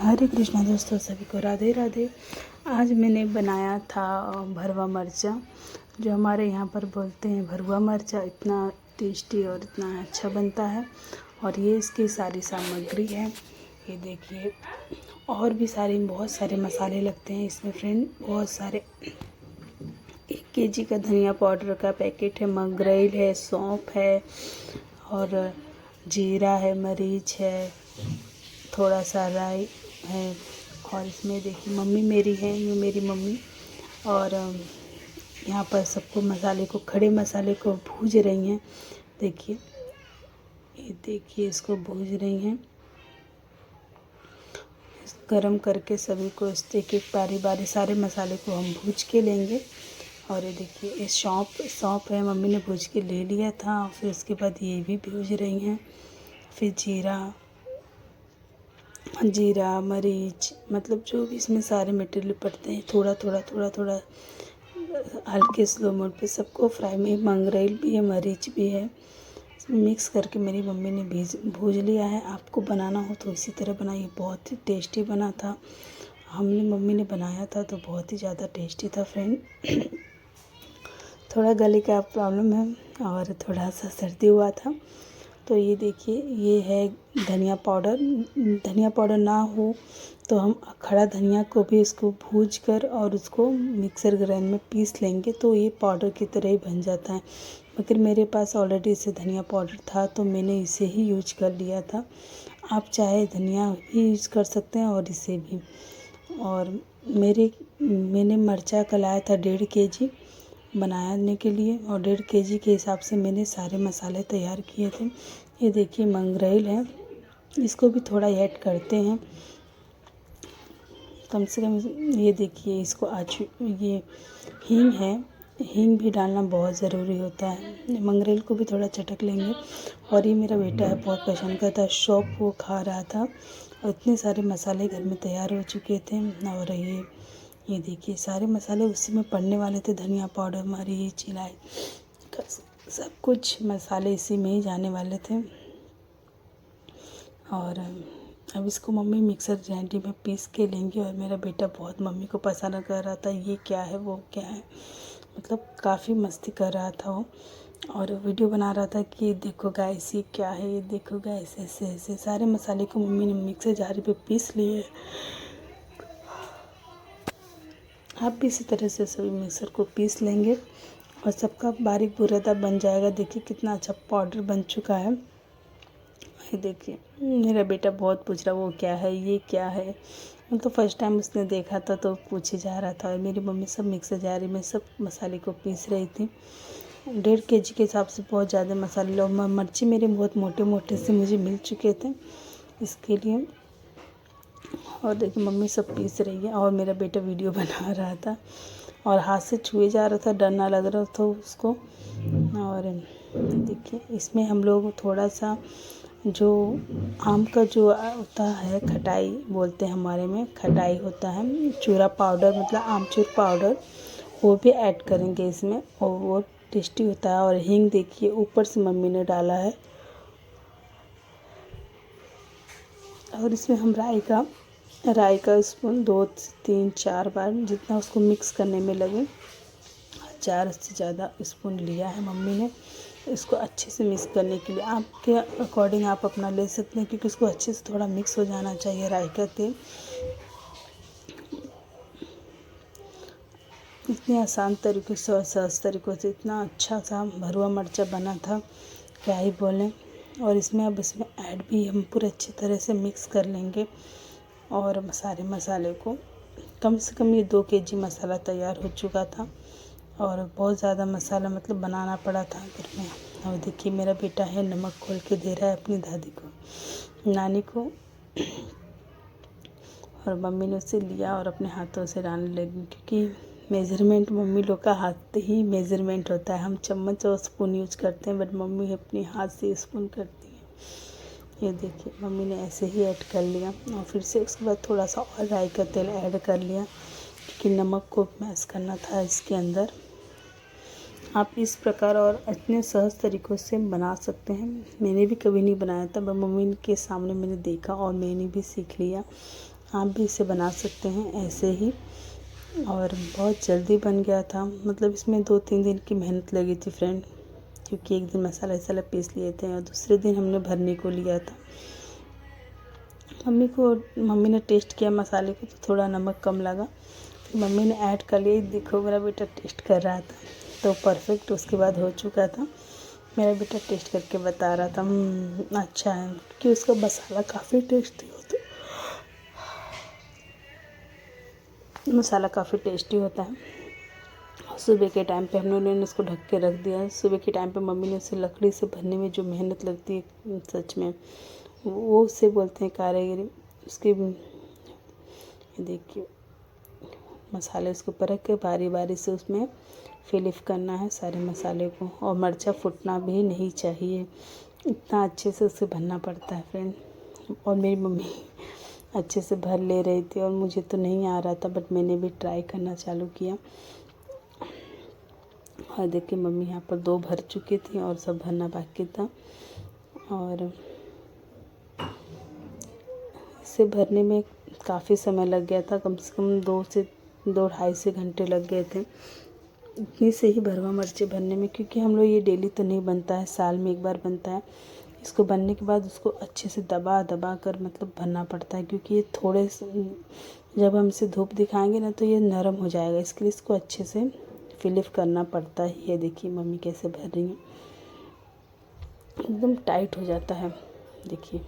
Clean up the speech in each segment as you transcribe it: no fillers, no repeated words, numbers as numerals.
हरे कृष्णा दोस्तों, सभी को राधे राधे। आज मैंने बनाया था भरवा मिर्चा, जो हमारे यहाँ पर बोलते हैं भरवा मिर्चा। इतना टेस्टी और इतना अच्छा बनता है। और ये इसकी सारी सामग्री है, ये देखिए। और भी बहुत सारे मसाले लगते हैं इसमें फ्रेंड, बहुत सारे। 1 केजी का धनिया पाउडर का पैकेट है, मंगरेल है, सौंफ है और जीरा है, मरीच है, थोड़ा सा राई है। और इसमें देखिए मम्मी मेरी है, ये मेरी मम्मी। और यहाँ पर सबको खड़े मसाले को भूज रही हैं। देखिए, ये देखिए इसको भूज रही हैं। गरम करके सभी को एक एक बारी बारी सारे मसाले को हम भूज के लेंगे। और ये देखिए, ये सौंफ है, मम्मी ने भूज के ले लिया था। फिर उसके बाद ये भी भूज रही हैं। फिर जीरा मरीच, मतलब जो भी इसमें सारे मटेरियल पड़ते हैं, थोड़ा थोड़ा हल्के स्लो मोड पे सबको फ्राई में। मंगरेल भी है, मरीच भी है, मिक्स करके मेरी मम्मी ने भूज लिया है। आपको बनाना हो तो इसी तरह बनाइए, बहुत ही टेस्टी बना था। मम्मी ने बनाया था तो बहुत ही ज़्यादा टेस्टी था फ्रेंड। थोड़ा गले का प्रॉब्लम है और थोड़ा सा सर्दी हुआ था। तो ये देखिए, ये है धनिया पाउडर। धनिया पाउडर ना हो तो हम खड़ा धनिया को भी इसको भूज कर और उसको मिक्सर ग्राइंड में पीस लेंगे, तो ये पाउडर की तरह ही बन जाता है। मगर मेरे पास ऑलरेडी इसे धनिया पाउडर था तो मैंने इसे ही यूज कर लिया था। आप चाहे धनिया भी यूज कर सकते हैं और इसे भी। और मैंने मिर्चा का लाया था 1.5 केजी बनाने के लिए, और 1.5 केजी के हिसाब से मैंने सारे मसाले तैयार किए थे। ये देखिए मंगरेल है, इसको भी थोड़ा ऐड करते हैं कम से कम। ये देखिए, ये हींग है, हींग भी डालना बहुत ज़रूरी होता है। मंगरेल को भी थोड़ा चटक लेंगे। और ये मेरा बेटा है, बहुत पसंद करता है, सौंफ वो खा रहा था। और इतने सारे मसाले घर में तैयार हो चुके थे। और ये देखिए, सारे मसाले उसी में पड़ने वाले थे। धनिया पाउडर, मरीच, इलायची, सब कुछ मसाले इसी में ही जाने वाले थे। और अब इसको मम्मी मिक्सर ग्राइंडर में पीस के लेंगे। और मेरा बेटा बहुत मम्मी को पसंद कर रहा था, ये क्या है वो क्या है, मतलब काफ़ी मस्ती कर रहा था वो। और वीडियो बना रहा था कि देखो गाइस ये क्या है, ये देखो गाइस, ऐसे ऐसे सारे मसाले को मम्मी ने मिक्सर जार पे पीस लिए। आप भी इसी तरह से सभी मिक्सर को पीस लेंगे और सबका बारीक बुरादा बन जाएगा। देखिए कितना अच्छा पाउडर बन चुका है। ये देखिए, मेरा बेटा बहुत पूछ रहा वो क्या है, ये क्या है। तो फर्स्ट टाइम उसने देखा था तो पूछे जा रहा था। और मेरी मम्मी सब मिक्सर जार में सब मसाले को पीस रही थी। 1.5 केजी के हिसाब से बहुत ज़्यादा मसाले। और मिर्ची मेरे बहुत मोटे मोटे से मुझे मिल चुके थे इसके लिए। और देखिए मम्मी सब पीस रही है और मेरा बेटा वीडियो बना रहा था और हाथ से छुए जा रहा था, डर ना लग रहा था उसको। और देखिए, इसमें हम लोग थोड़ा सा जो आम का जो होता है, खटाई बोलते हैं हमारे में, खटाई होता है, चूरा पाउडर मतलब आमचूर पाउडर, वो भी ऐड करेंगे इसमें और वो टेस्टी होता है। और हींग देखिए ऊपर से मम्मी ने डाला है। और इसमें हम राई का स्पून 2 से 3 4 बार, जितना उसको मिक्स करने में लगे, 4 से ज़्यादा स्पून लिया है मम्मी ने इसको अच्छे से मिक्स करने के लिए। आपके अकॉर्डिंग आप अपना ले सकते हैं, क्योंकि इसको अच्छे से थोड़ा मिक्स हो जाना चाहिए राई का तेल। इतने आसान तरीक़े से और सहज तरीक़ों से इतना अच्छा सा भरवा मिर्चा बना था, क्या ही बोलें। और इसमें ऐड भी हम पूरे अच्छी तरह से मिक्स कर लेंगे। और सारे मसाले को कम से कम ये 2 केजी मसाला तैयार हो चुका था। और बहुत ज़्यादा मसाला मतलब बनाना पड़ा था घर में। और देखिए मेरा बेटा है, नमक खोल के दे रहा है अपनी दादी को, नानी को। और मम्मी ने उसे लिया और अपने हाथों से डालने लगी, क्योंकि मेज़रमेंट मम्मी लोग का हाथ ही मेज़रमेंट होता है। हम चम्मच और स्पून यूज करते हैं, बट मम्मी अपने हाथ से स्पून करती है। ये देखिए मम्मी ने ऐसे ही ऐड कर लिया। और फिर से उसके बाद थोड़ा सा और राई का तेल ऐड कर लिया, क्योंकि नमक को मैश करना था इसके अंदर। आप इस प्रकार और इतने सहज तरीक़ों से बना सकते हैं। मैंने भी कभी नहीं बनाया था, पर मम्मी के सामने मैंने देखा और मैंने भी सीख लिया। आप भी इसे बना सकते हैं ऐसे ही। और बहुत जल्दी बन गया था, मतलब इसमें 2-3 दिन की मेहनत लगी थी फ्रेंड, क्योंकि एक दिन मसाला वसाला पीस लिए थे और दूसरे दिन हमने भरने को लिया था। मम्मी ने टेस्ट किया मसाले को, तो थोड़ा नमक कम लगा, फिर मम्मी ने ऐड कर लिया। देखो मेरा बेटा टेस्ट कर रहा था तो परफेक्ट उसके बाद हो चुका था। मेरा बेटा टेस्ट करके बता रहा था अच्छा है, क्योंकि उसका मसाला काफ़ी टेस्टी होता है। मसाला काफ़ी टेस्टी होता है। सुबह के टाइम पे हम लोगों ने इसको ढक के रख दिया। सुबह के टाइम पे मम्मी ने उसे लकड़ी से भरने में जो मेहनत लगती है सच में, वो उसे बोलते हैं कारीगरी। उसके देखिए मसाले उसको परख के बारी बारी से उसमें फिल करना है सारे मसाले को, और मिर्चा फूटना भी नहीं चाहिए, इतना अच्छे से उसे भरना पड़ता है फ्रेंड। और मेरी मम्मी अच्छे से भर ले रही थी और मुझे तो नहीं आ रहा था, बट मैंने भी ट्राई करना चालू किया। और देखिए मम्मी यहाँ पर 2 भर चुकी थी और सब भरना बाकी था। और इसे भरने में काफ़ी समय लग गया था, कम से कम 2 ढाई घंटे लग गए थे इतनी से ही भरवा मिर्ची भरने में, क्योंकि हम लोग ये डेली तो नहीं बनता है, साल में एक बार बनता है। इसको बनने के बाद उसको अच्छे से दबा दबा कर मतलब भरना पड़ता है, क्योंकि ये थोड़े से जब हम इसे धूप दिखाएंगे ना तो ये नरम हो जाएगा, इसके लिए इसको अच्छे से फिल करना पड़ता है। ये देखिए मम्मी कैसे भर रही हैं, एकदम टाइट हो जाता है। देखिए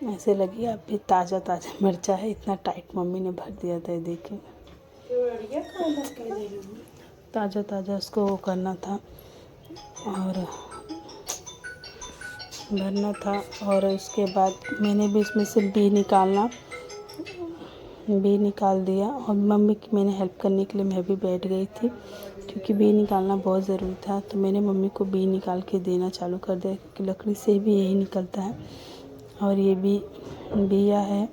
ऐसे लगी आप भी ताज़ा ताज़ा मिर्चा है, इतना टाइट मम्मी ने भर दिया था। ये देखिए ताज़ा ताज़ा उसको वो करना था और भरना था। और उसके बाद मैंने भी इसमें से बी निकाल दिया, और मम्मी की मैंने हेल्प करने के लिए मैं भी बैठ गई थी, क्योंकि बी निकालना बहुत ज़रूरी था। तो मैंने मम्मी को बी निकाल के देना चालू कर दिया, क्योंकि लकड़ी से भी यही निकलता है। और ये भी बिया है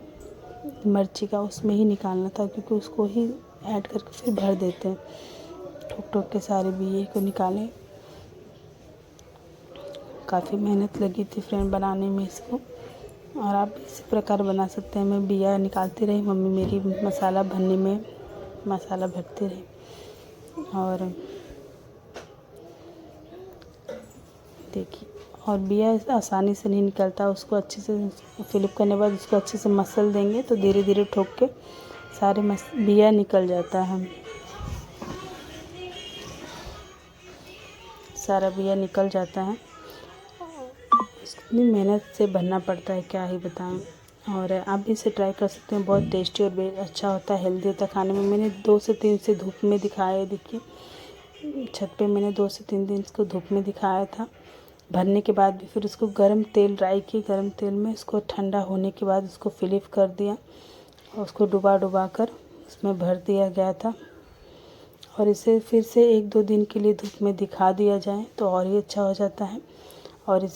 मिर्ची का, उसमें ही निकालना था, क्योंकि उसको ही ऐड करके फिर भर देते हैं। ठोक ठोक के सारे बिये को निकालें। काफ़ी मेहनत लगी थी फ्रेंड बनाने में इसको, और आप इसी प्रकार बना सकते हैं। मैं बिया निकालती रही, मम्मी मेरी मसाला भरने में मसाला भरती रही। और देखिए और बिया आसानी से नहीं निकलता, उसको अच्छे से फिलिप करने के बाद उसको अच्छे से मसल देंगे तो धीरे धीरे ठोक के सारे बिया निकल जाता है, सारा बिया निकल जाता है। इतनी मेहनत से भरना पड़ता है क्या ही बताएं। और आप भी इसे ट्राई कर सकते हैं, बहुत टेस्टी और अच्छा होता है, हेल्दी होता है खाने में। मैंने 2 से 3 से धूप में दिखाया है, देखिए छत पे मैंने 2 से 3 दिन इसको धूप में दिखाया था। भरने के बाद भी फिर उसको गर्म तेल गर्म तेल में इसको ठंडा होने के बाद उसको फिलिप कर दिया, और उसको डुबा कर उसमें भर दिया गया था। और इसे फिर से 1-2 दिन के लिए धूप में दिखा दिया जाए तो और ही अच्छा हो जाता है। और इसे